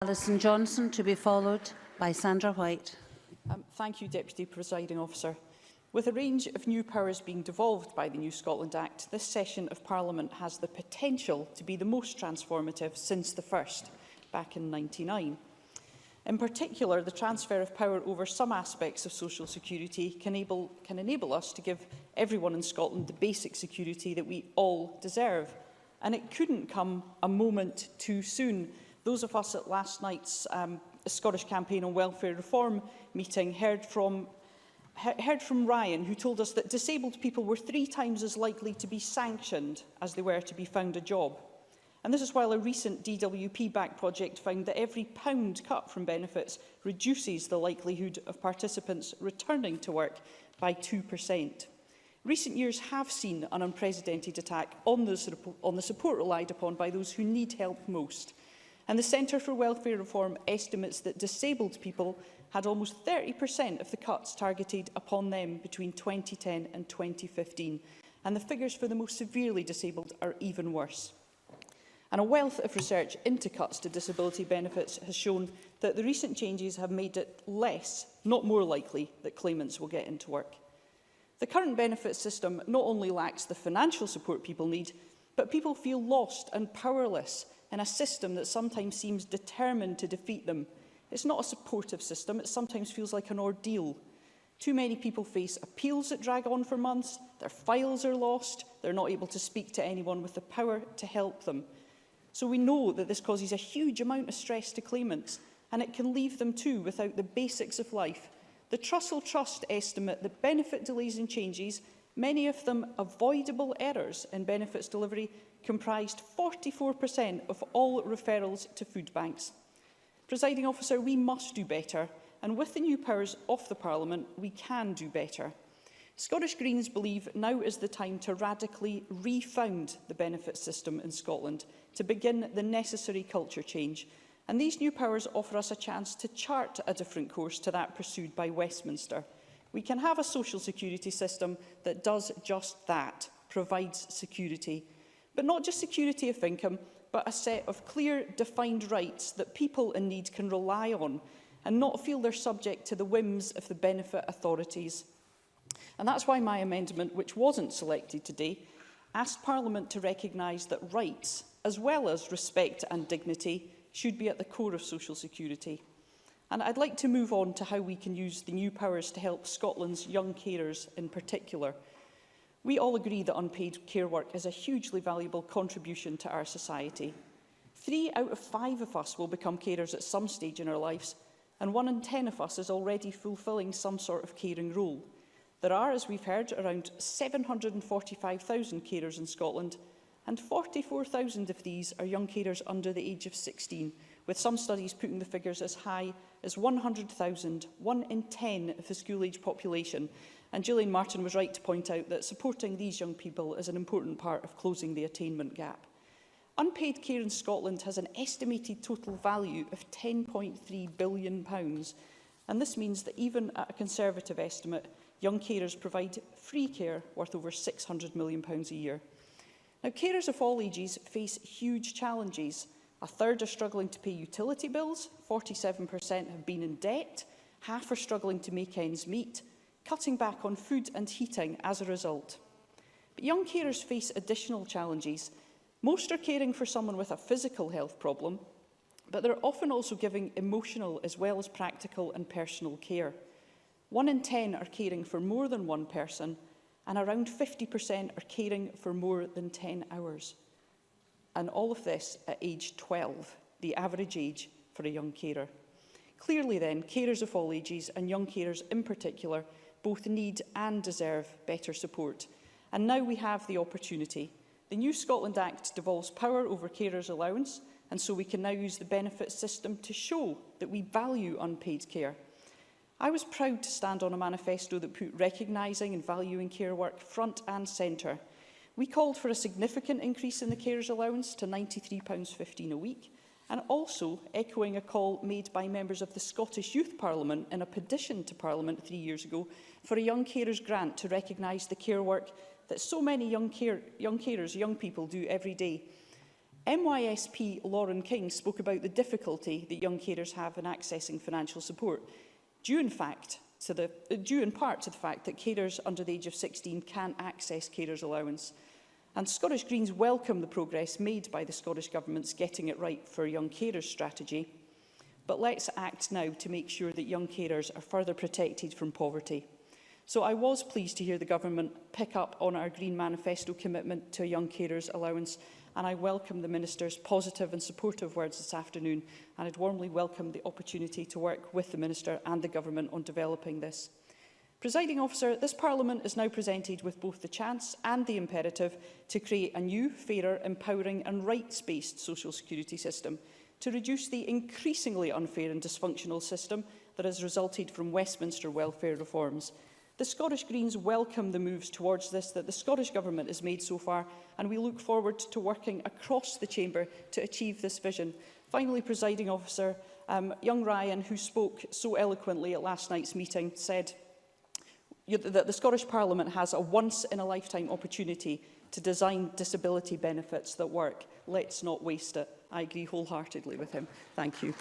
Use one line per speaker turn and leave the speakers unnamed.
Alison Johnstone, to be followed by Sandra White.
Thank you, Deputy Presiding Officer. With a range of new powers being devolved by the New Scotland Act, this session of Parliament has the potential to be the most transformative since the first, back in 1999. In particular, the transfer of power over some aspects of social security can enable us to give everyone in Scotland the basic security that we all deserve. And it couldn't come a moment too soon. Those of us at last night's Scottish Campaign on Welfare Reform meeting heard from Ryan, who told us that disabled people were 3 times as likely to be sanctioned as they were to be found a job. And this is while a recent DWP-backed project found that every pound cut from benefits reduces the likelihood of participants returning to work by 2%. Recent years have seen an unprecedented attack on the support relied upon by those who need help most. And the Centre for Welfare Reform estimates that disabled people had almost 30% of the cuts targeted upon them between 2010 and 2015. And the figures for the most severely disabled are even worse. And a wealth of research into cuts to disability benefits has shown that the recent changes have made it less, not more likely, that claimants will get into work. The current benefit system not only lacks the financial support people need, but people feel lost and powerless in a system that sometimes seems determined to defeat them. It's not a supportive system, it sometimes feels like an ordeal. Too many people face appeals that drag on for months, their files are lost, they're not able to speak to anyone with the power to help them. So we know that this causes a huge amount of stress to claimants, and it can leave them too without the basics of life. The Trussell Trust estimate that benefit delays and changes, many of them avoidable errors in benefits delivery, comprised 44% of all referrals to food banks. Presiding Officer, we must do better, and with the new powers of the Parliament, we can do better. Scottish Greens believe now is the time to radically refound the benefit system in Scotland, to begin the necessary culture change. And these new powers offer us a chance to chart a different course to that pursued by Westminster. We can have a social security system that does just that, provides security. But not just security of income, but a set of clear, defined rights that people in need can rely on and not feel they're subject to the whims of the benefit authorities. And that's why my amendment, which wasn't selected today, asked Parliament to recognise that rights, as well as respect and dignity, should be at the core of social security. And I'd like to move on to how we can use the new powers to help Scotland's young carers in particular. We all agree that unpaid care work is a hugely valuable contribution to our society. 3 out of 5 of us will become carers at some stage in our lives, and 1 in 10 of us is already fulfilling some sort of caring role. There are, as we've heard, around 745,000 carers in Scotland, and 44,000 of these are young carers under the age of 16, with some studies putting the figures as high as 100,000, 1 in 10 of the school-age population. And Gillian Martin was right to point out that supporting these young people is an important part of closing the attainment gap. Unpaid care in Scotland has an estimated total value of £10.3 billion, and this means that even at a conservative estimate, young carers provide free care worth over £600 million a year. Now, carers of all ages face huge challenges. A third are struggling to pay utility bills, 47% have been in debt, half are struggling to make ends meet, cutting back on food and heating as a result. But young carers face additional challenges. Most are caring for someone with a physical health problem, but they're often also giving emotional as well as practical and personal care. 1 in 10 are caring for more than one person, and around 50% are caring for more than 10 hours. And all of this at age 12, the average age for a young carer. Clearly then, carers of all ages and young carers in particular both need and deserve better support. And now we have the opportunity. The New Scotland Act devolves power over carers' allowance, and so we can now use the benefit system to show that we value unpaid care. I was proud to stand on a manifesto that put recognising and valuing care work front and centre. We called for a significant increase in the carers' allowance to £93.15 a week, and also echoing a call made by members of the Scottish Youth Parliament in a petition to Parliament 3 years ago for a young carers grant to recognise the care work that so many young people do every day. NYSP Lauren King spoke about the difficulty that young carers have in accessing financial support, due in part to the fact that carers under the age of 16 can access carers allowance. And Scottish Greens welcome the progress made by the Scottish Government's Getting It Right for Young Carers strategy. But let's act now to make sure that young carers are further protected from poverty. So I was pleased to hear the Government pick up on our Green Manifesto commitment to a young carers allowance, and I welcome the Minister's positive and supportive words this afternoon, and I'd warmly welcome the opportunity to work with the Minister and the Government on developing this. Presiding Officer, this Parliament is now presented with both the chance and the imperative to create a new, fairer, empowering and rights-based social security system to reduce the increasingly unfair and dysfunctional system that has resulted from Westminster welfare reforms. The Scottish Greens welcome the moves towards this that the Scottish Government has made so far, and we look forward to working across the Chamber to achieve this vision. Finally, Presiding Officer, young Ryan, who spoke so eloquently at last night's meeting, said that the Scottish Parliament has a once-in-a-lifetime opportunity to design disability benefits that work. Let's not waste it. I agree wholeheartedly with him. Thank you.